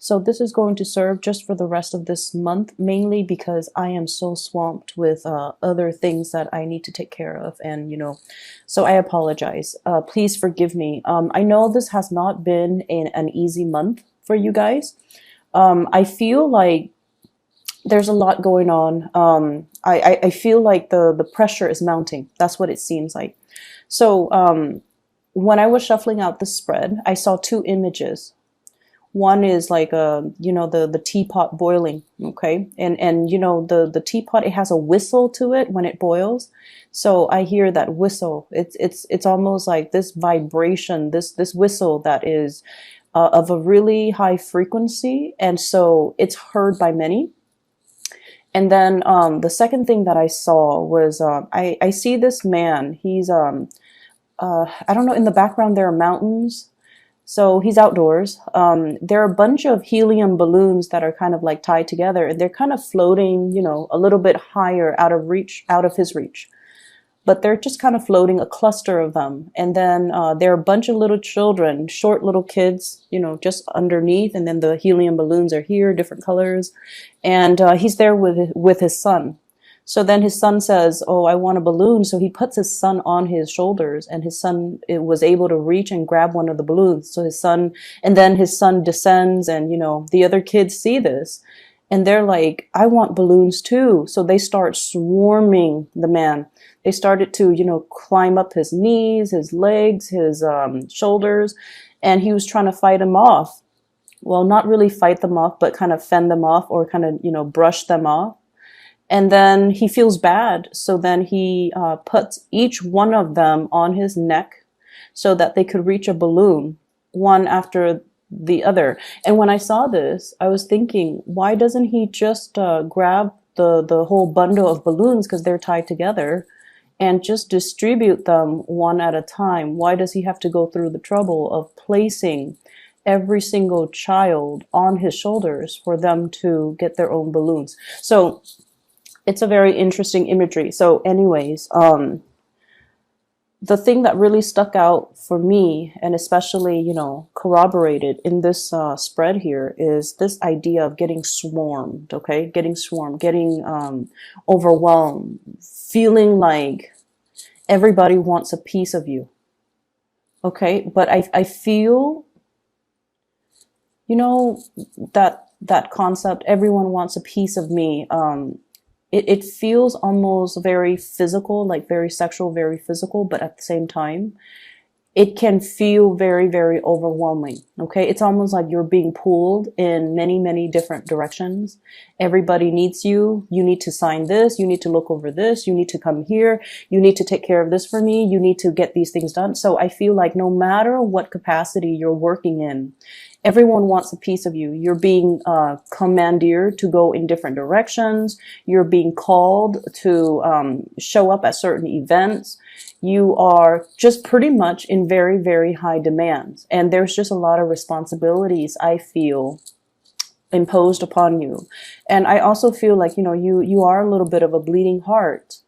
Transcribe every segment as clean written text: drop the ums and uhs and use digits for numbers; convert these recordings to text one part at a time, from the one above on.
So this is going to serve just for the rest of this month, mainly because I am so swamped with other things that I need to take care of. And, so I apologize. Please forgive me. I know this has not been an easy month for you guys. I feel like there's a lot going on. I feel like the pressure is mounting. That's what it seems like. So when I was shuffling out the spread, I saw two images. One is like the teapot boiling, okay, and the teapot, it has a whistle to it when it boils. So I hear that whistle. It's almost like this vibration, this whistle that is of a really high frequency, and so it's heard by many. And then the second thing that I saw was I see this man. He's I don't know, in the background there are mountains. So he's outdoors. There are a bunch of helium balloons that are kind of like tied together, and they're kind of floating, a little bit higher out of his reach. But they're just kind of floating, a cluster of them. And then there are a bunch of little children, short little kids, just underneath. And then the helium balloons are here, different colors. And he's there with his son. So then his son says, "Oh, I want a balloon." So he puts his son on his shoulders, and his son was able to reach and grab one of the balloons. So then his son descends, and, the other kids see this. And they're like, "I want balloons too." So they start swarming the man. They started to, climb up his knees, his legs, his shoulders, and he was trying to fight them off. Well, not really fight them off, but kind of fend them off, or kind of, brush them off. And then he feels bad. So then he puts each one of them on his neck so that they could reach a balloon, one after the other. And when I saw this, I was thinking, why doesn't he just grab the whole bundle of balloons, because they're tied together, and just distribute them one at a time? Why does he have to go through the trouble of placing every single child on his shoulders for them to get their own balloons? So it's a very interesting imagery. So anyways, the thing that really stuck out for me, and especially, corroborated in this spread here, is this idea of getting swarmed, okay? Getting swarmed, getting overwhelmed, feeling like everybody wants a piece of you, okay? But I feel, that concept, everyone wants a piece of me. It feels almost very physical, like very sexual, very physical, but at the same time, it can feel very, very overwhelming. Okay. It's almost like you're being pulled in many, many different directions. Everybody needs you. You need to sign this. You need to look over this. You need to come here. You need to take care of this for me. You need to get these things done. So I feel like no matter what capacity you're working in, everyone wants a piece of you. You're being commandeered to go in different directions. You're being called to show up at certain events. You are just pretty much in very, very high demands. And there's just a lot of responsibilities, I feel, imposed upon you. And I also feel like, you are a little bit of a bleeding heart,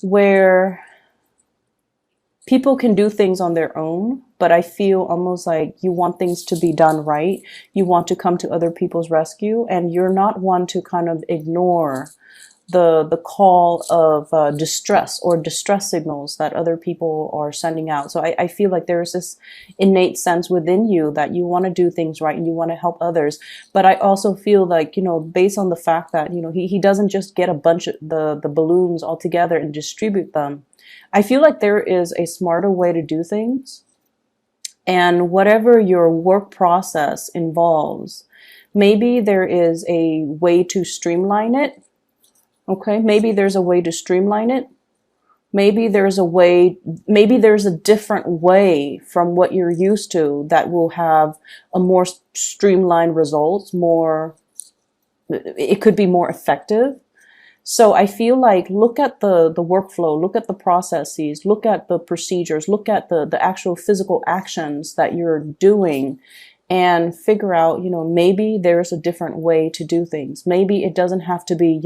where people can do things on their own, but I feel almost like you want things to be done right. You want to come to other people's rescue, and you're not one to kind of ignore the call of distress or distress signals that other people are sending out. So I feel like there's this innate sense within you that you want to do things right and you want to help others. But I also feel like, based on the fact that, he doesn't just get a bunch of the balloons all together and distribute them. I feel like there is a smarter way to do things. And whatever your work process involves, maybe there is a way to streamline it. Okay, maybe there's a way to streamline it. Maybe there's a different way from what you're used to that will have a more streamlined result, it could be more effective. So I feel like look at the workflow, look at the processes, look at the procedures, look at the actual physical actions that you're doing, and figure out, maybe there's a different way to do things. Maybe it doesn't have to be,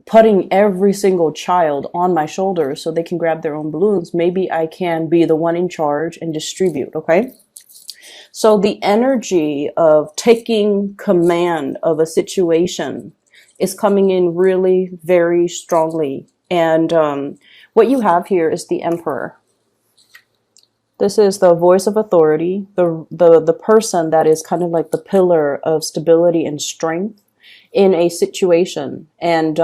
putting every single child on my shoulders so they can grab their own balloons. Maybe I can be the one in charge and distribute. Okay. So the energy of taking command of a situation is coming in really very strongly. And what you have here is the Emperor. This is the voice of authority, the person that is kind of like the pillar of stability and strength in a situation. And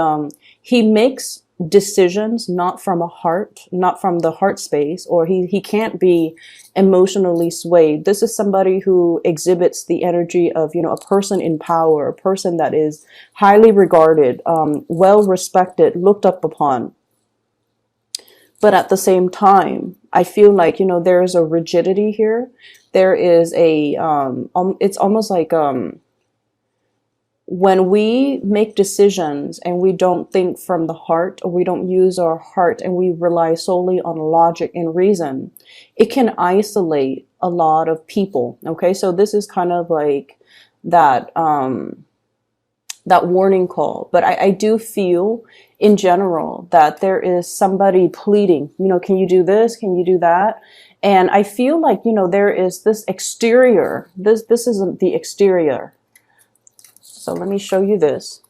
he makes decisions not from a heart, not from the heart space, or he can't be emotionally swayed. This is somebody who exhibits the energy of, a person in power, a person that is highly regarded, well respected, looked up upon. But at the same time, I feel like, there is a rigidity here. There is it's almost like, when we make decisions and we don't think from the heart, or we don't use our heart and we rely solely on logic and reason, it can isolate a lot of people. Okay. So this is kind of like that, that warning call. But I do feel in general that there is somebody pleading, can you do this? Can you do that? And I feel like, there is this exterior. This isn't the exterior. So let me show you this.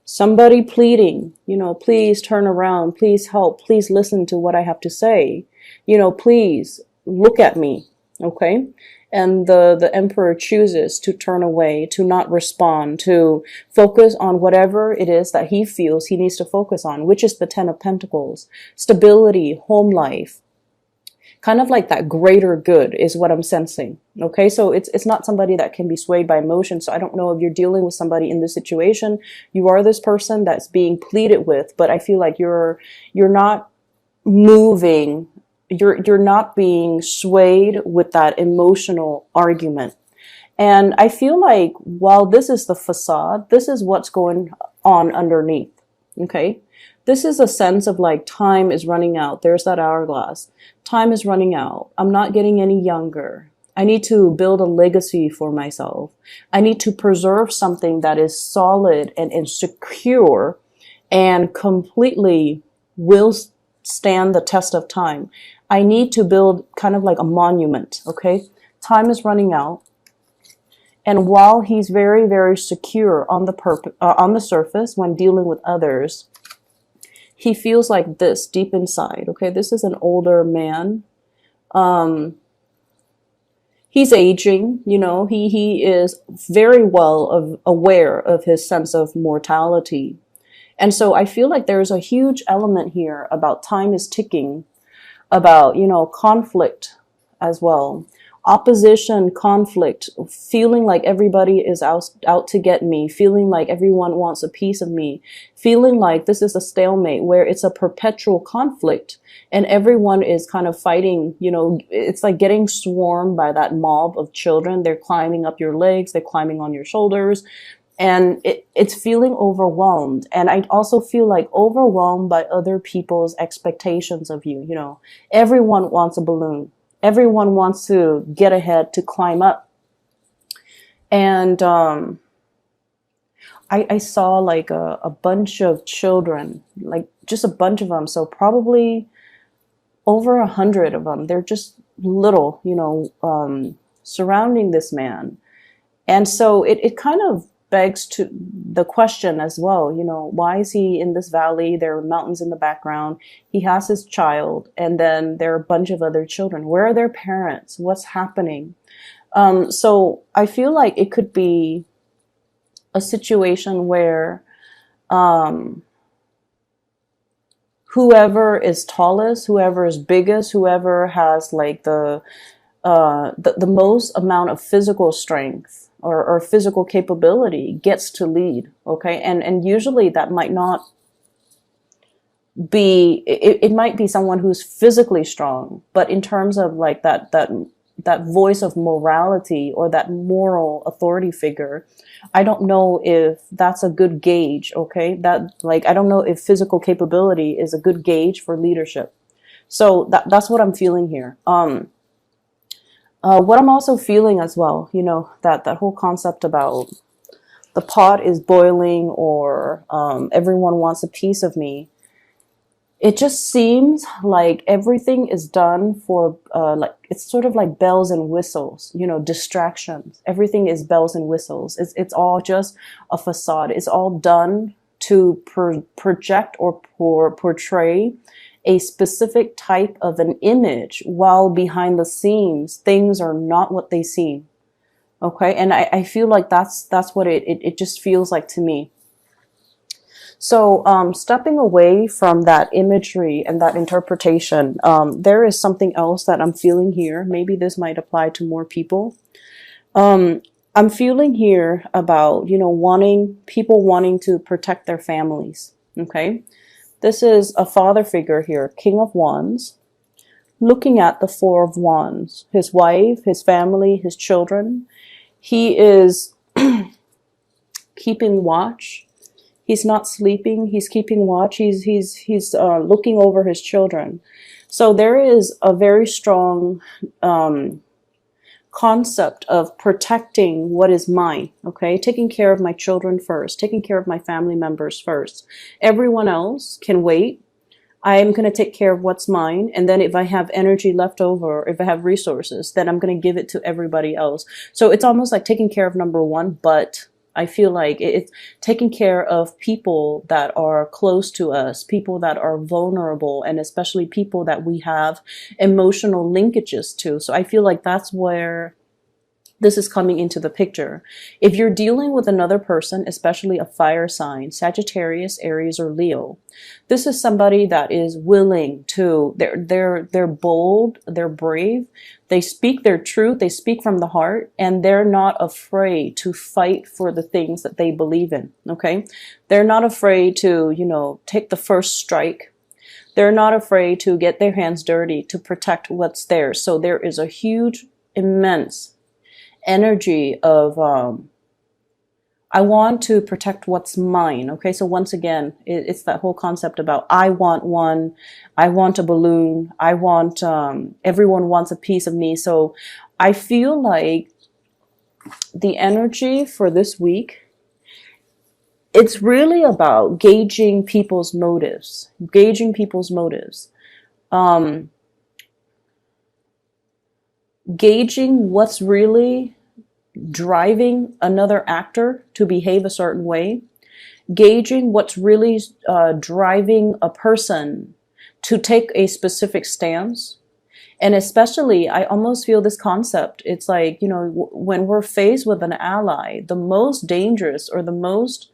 Somebody pleading, please turn around, please help, please listen to what I have to say. Please look at me. Okay. And the Emperor chooses to turn away, to not respond, to focus on whatever it is that he feels he needs to focus on, which is the Ten of Pentacles, stability, home life, kind of like that greater good is what I'm sensing. Okay, so it's not somebody that can be swayed by emotion. So I don't know if you're dealing with somebody in this situation. You are this person that's being pleaded with, but I feel like you're not moving. You're not being swayed with that emotional argument. And I feel like while this is the facade, this is what's going on underneath. Okay. This is a sense of like time is running out. There's that hourglass. Time is running out. I'm not getting any younger. I need to build a legacy for myself. I need to preserve something that is solid and secure and completely will stand the test of time. I need to build kind of like a monument. Okay. Time is running out. And while he's very, very secure on the surface when dealing with others, he feels like this deep inside. Okay, this is an older man. He's aging. He is very well aware of his sense of mortality, and so I feel like there's a huge element here about time is ticking, about conflict as well. Opposition, conflict, feeling like everybody is out to get me, feeling like everyone wants a piece of me, feeling like this is a stalemate where it's a perpetual conflict and everyone is kind of fighting. It's like getting swarmed by that mob of children. They're climbing up your legs, they're climbing on your shoulders, and it's feeling overwhelmed. And I also feel like overwhelmed by other people's expectations of you. Everyone wants a balloon. Everyone wants to get ahead, to climb up. And I saw like a bunch of children, like just a bunch of them. So probably over 100 of them. They're just little, surrounding this man. And so it kind of begs to the question as well, why is he in this valley? There are mountains in the background. He has his child, and then there are a bunch of other children. Where are their parents? What's happening? So I feel like it could be a situation where whoever is tallest, whoever is biggest, whoever has like the most amount of physical strength or physical capability gets to lead. Okay. And usually that might not be, it might be someone who's physically strong, but in terms of like that voice of morality or that moral authority figure, I don't know if that's a good gauge. Okay. I don't know if physical capability is a good gauge for leadership. So that's what I'm feeling here. What I'm also feeling as well, that whole concept about the pot is boiling, or everyone wants a piece of me. it just seems like everything is done for like it's sort of like bells and whistles, you know, distractions. Everything is bells and whistles. It's all just a facade. It's all done to project or portray a specific type of an image, while behind the scenes things are not what they seem. Okay, and I feel like that's what it just feels like to me. So, stepping away from that imagery and that interpretation, there is something else that I'm feeling here. Maybe this might apply to more people. Um, I'm feeling here about, you know, wanting to protect their families. Okay. This is a father figure here, King of Wands, looking at the Four of Wands, his wife, his family, his children. He is keeping watch. He's not sleeping. He's keeping watch. He's looking over his children. So there is a very strong concept of protecting what is mine. Okay, taking care of my children first, taking care of my family members first. Everyone else can wait. I am going to take care of what's mine. And then if I have energy left over, if I have resources, then I'm going to give it to everybody else. So it's almost like taking care of number one, but I feel like it's taking care of people that are close to us, people that are vulnerable, and especially people that we have emotional linkages to. So I feel like that's where this is coming into the picture. If you're dealing with another person, especially a fire sign, Sagittarius, Aries, or Leo, this is somebody that is willing to, they're bold, they're brave, they speak their truth, they speak from the heart, and they're not afraid to fight for the things that they believe in, okay? They're not afraid to, you know, take the first strike. They're not afraid to get their hands dirty to protect what's theirs. So there is a huge, immense energy of I want to protect what's mine. Okay, so once again, it's that whole concept about I want one, I want a balloon, I want everyone wants a piece of me. So I feel like the energy for this week, it's really about gauging people's motives, gauging what's really driving another actor to behave a certain way, gauging what's really driving a person to take a specific stance. And especially, I almost feel this concept. It's like, you know, when we're faced with an ally, the most dangerous or the most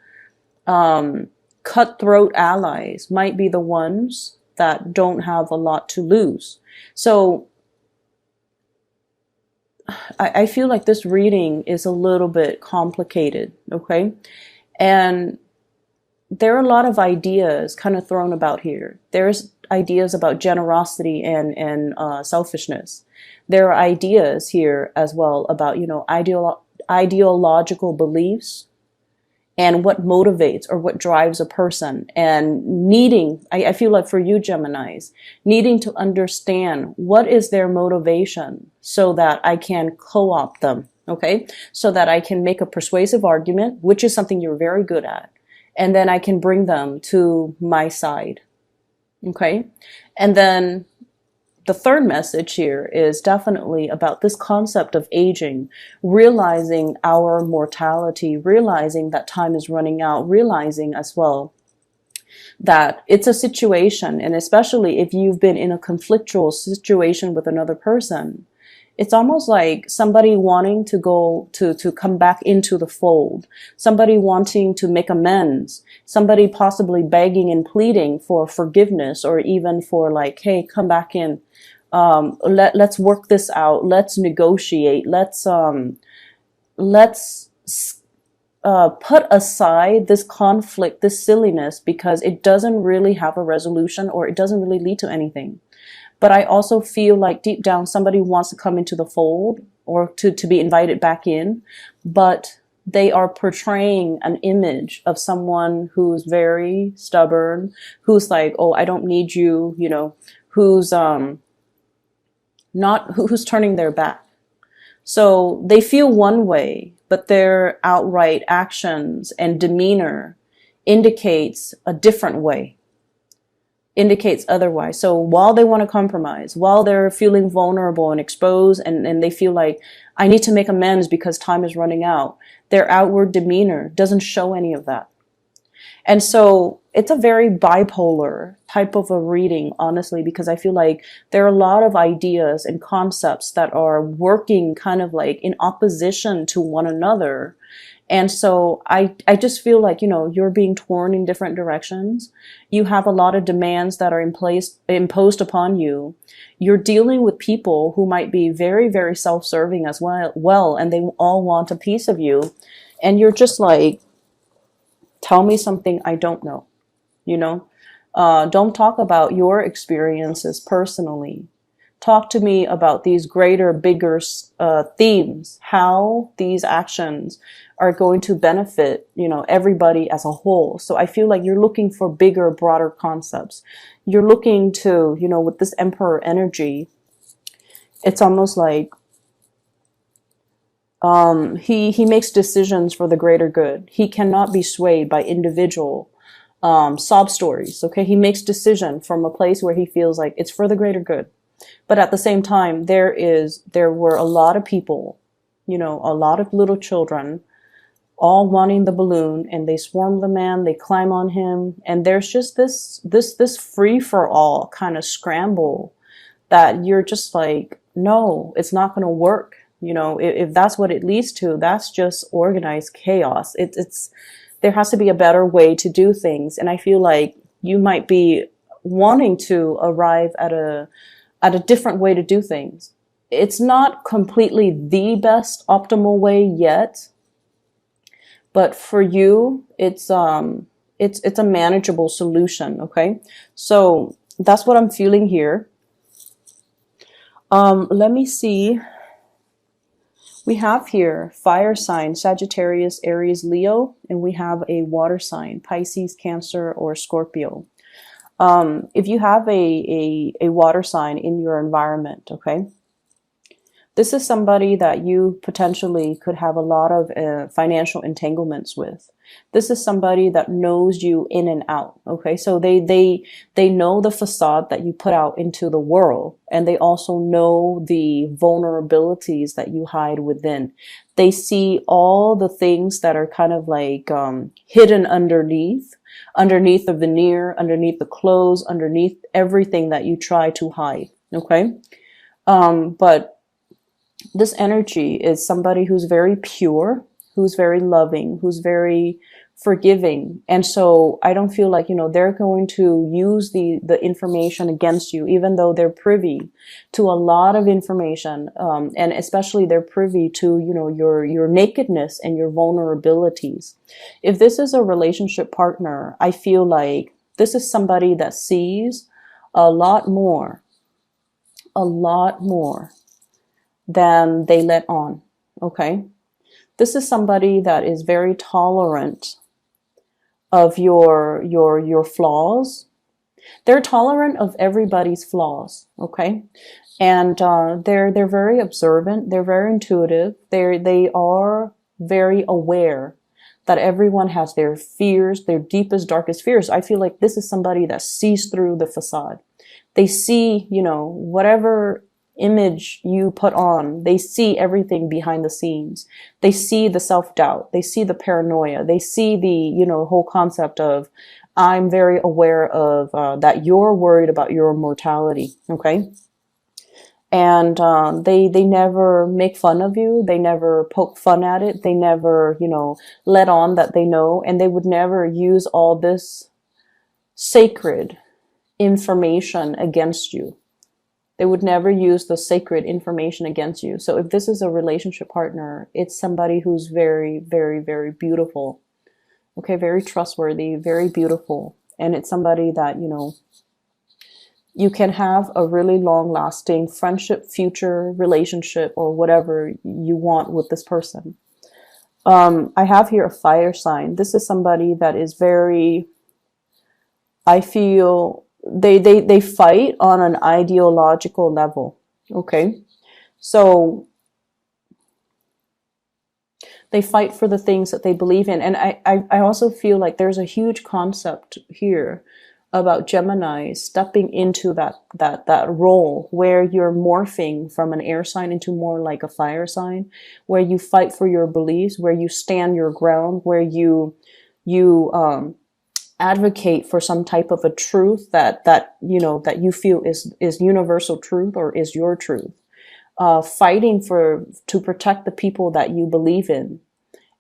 cutthroat allies might be the ones that don't have a lot to lose. So I feel like this reading is a little bit complicated, okay? And there are a lot of ideas kind of thrown about here. There's ideas about generosity and selfishness. There are ideas here as well about, you know, ideological beliefs and what motivates or what drives a person, and needing, I feel like for you Geminis, needing to understand what is their motivation so that I can co-opt them, okay? So that I can make a persuasive argument, which is something you're very good at, and then I can bring them to my side, okay? And then the third message here is definitely about this concept of aging, realizing our mortality, realizing that time is running out, realizing as well that it's a situation, and especially if you've been in a conflictual situation with another person, it's almost like somebody wanting to go to come back into the fold, somebody wanting to make amends, somebody possibly begging and pleading for forgiveness, or even for like, hey, come back in. Let's work this out. Let's negotiate. Let's put aside this conflict, this silliness, because it doesn't really have a resolution, or it doesn't really lead to anything. But I also feel like deep down somebody wants to come into the fold, or to be invited back in, but they are portraying an image of someone who's very stubborn, who's like, oh, I don't need you, you know, who's turning their back. So they feel one way, but their outright actions and demeanor indicates a different way. indicates otherwise. So while they want to compromise, while they're feeling vulnerable and exposed, and they feel like I need to make amends because time is running out, their outward demeanor doesn't show any of that. And so it's a very bipolar type of a reading, honestly, because I feel like there are a lot of ideas and concepts that are working kind of like in opposition to one another. And so I just feel like, you're being torn in different directions. You have a lot of demands that are imposed upon you. You're dealing with people who might be very, very self-serving as well, and they all want a piece of you. And you're just like, tell me something I don't know, you know? Don't talk about your experiences personally. Talk to me about these greater, bigger themes, how these actions are going to benefit, everybody as a whole. So I feel like you're looking for bigger, broader concepts. You're looking to, with this Emperor energy, it's almost like he makes decisions for the greater good. He cannot be swayed by individual sob stories. Okay, he makes decision from a place where he feels like it's for the greater good. But at the same time, there were a lot of people, a lot of little children, all wanting the balloon, and they swarm the man, they climb on him, and there's just this free for all kind of scramble that you're just like, no, it's not going to work. If that's what it leads to, that's just organized chaos. There has to be a better way to do things. And I feel like you might be wanting to arrive at a different way to do things. It's not completely the best optimal way yet, but for you, it's a manageable solution. Okay. So that's what I'm feeling here. Let me see. We have here fire sign, Sagittarius, Aries, Leo, and we have a water sign, Pisces, Cancer, or Scorpio. If you have a water sign in your environment, okay, this is somebody that you potentially could have a lot of financial entanglements with. This is somebody that knows you in and out. Okay, so they know the facade that you put out into the world, and they also know the vulnerabilities that you hide within. They see all the things that are kind of like hidden underneath the veneer, underneath the clothes, underneath everything that you try to hide. Okay, but this energy is somebody who's very pure, who's very loving, who's very forgiving. And so I don't feel like, they're going to use the information against you, even though they're privy to a lot of information. And especially they're privy to, your nakedness and your vulnerabilities. If this is a relationship partner, I feel like this is somebody that sees a lot more than they let on. Okay. This is somebody that is very tolerant of your flaws. They're tolerant of everybody's flaws. Okay. And, they're very observant. They're very intuitive. They are very aware that everyone has their fears, their deepest, darkest fears. I feel like this is somebody that sees through the facade. They see, whatever image you put on, they see everything behind the scenes. They see the self-doubt. They see the paranoia. They see the, whole concept of, I'm very aware of that you're worried about your mortality. Okay. And they never make fun of you. They never poke fun at it. They never, let on that they know. And they would never use all this sacred information against you. They would never use the sacred information against you. So if this is a relationship partner, it's somebody who's very, very, very beautiful. Okay, very trustworthy, very beautiful. And it's somebody that, you can have a really long-lasting friendship, future relationship, or whatever you want with this person. I have here a fire sign. This is somebody that is very, I feel, they fight on an ideological level. Okay. So they fight for the things that they believe in. And I also feel like there's a huge concept here about Gemini stepping into that role where you're morphing from an air sign into more like a fire sign, where you fight for your beliefs, where you stand your ground, where you advocate for some type of a truth that you know that you feel is universal truth or is your truth. Fighting for to protect the people that you believe in,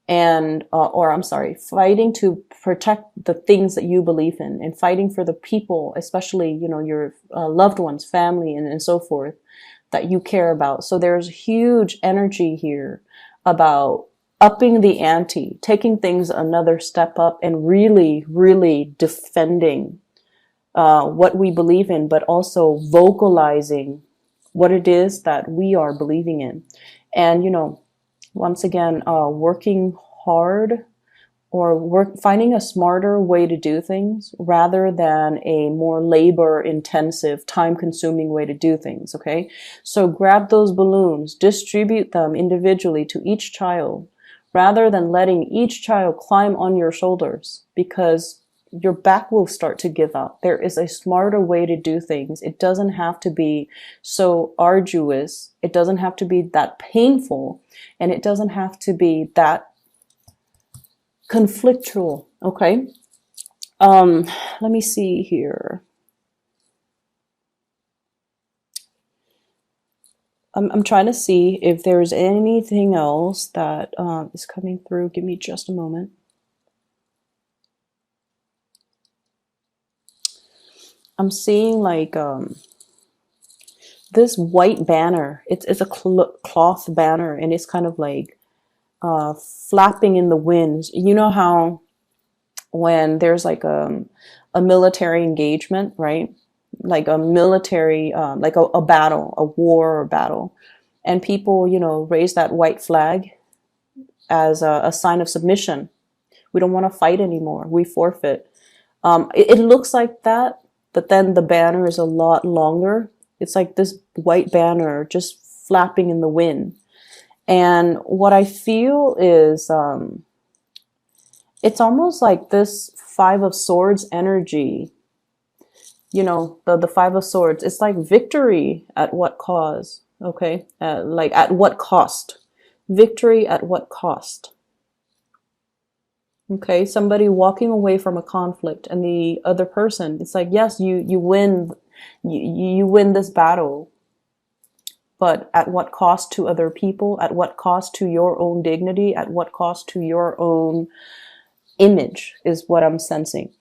and or I'm sorry, fighting to protect the things that you believe in, and fighting for the people, especially you know your loved ones, family, and so forth, that you care about. So there's huge energy here about upping the ante, taking things another step up, and really, really defending what we believe in, but also vocalizing what it is that we are believing in. And, you know, once again, working hard or finding a smarter way to do things rather than a more labor intensive, time consuming way to do things. Okay. So grab those balloons, distribute them individually to each child rather than letting each child climb on your shoulders, because your back will start to give out. There is a smarter way to do things. It doesn't have to be so arduous. It doesn't have to be that painful, and it doesn't have to be that conflictual. Okay. Let me see here. I'm trying to see if there's anything else that is coming through. Give me just a moment. I'm seeing like this white banner. It's a cloth banner, and it's kind of like flapping in the winds. You know how when there's like a military engagement, right? Like a military, like a battle, a war or battle, and people, you know, raise that white flag as a sign of submission. We don't want to fight anymore. We forfeit. It looks like that, but then the banner is a lot longer. It's like this white banner just flapping in the wind. And what I feel is, it's almost like this Five of Swords energy. You know, the Five of Swords. It's like victory at what cause? Okay, like at what cost? Victory at what cost? Okay, somebody walking away from a conflict, and the other person, it's like, yes, you win, you win this battle, but at what cost to other people? At what cost to your own dignity? At what cost to your own image is what I'm sensing.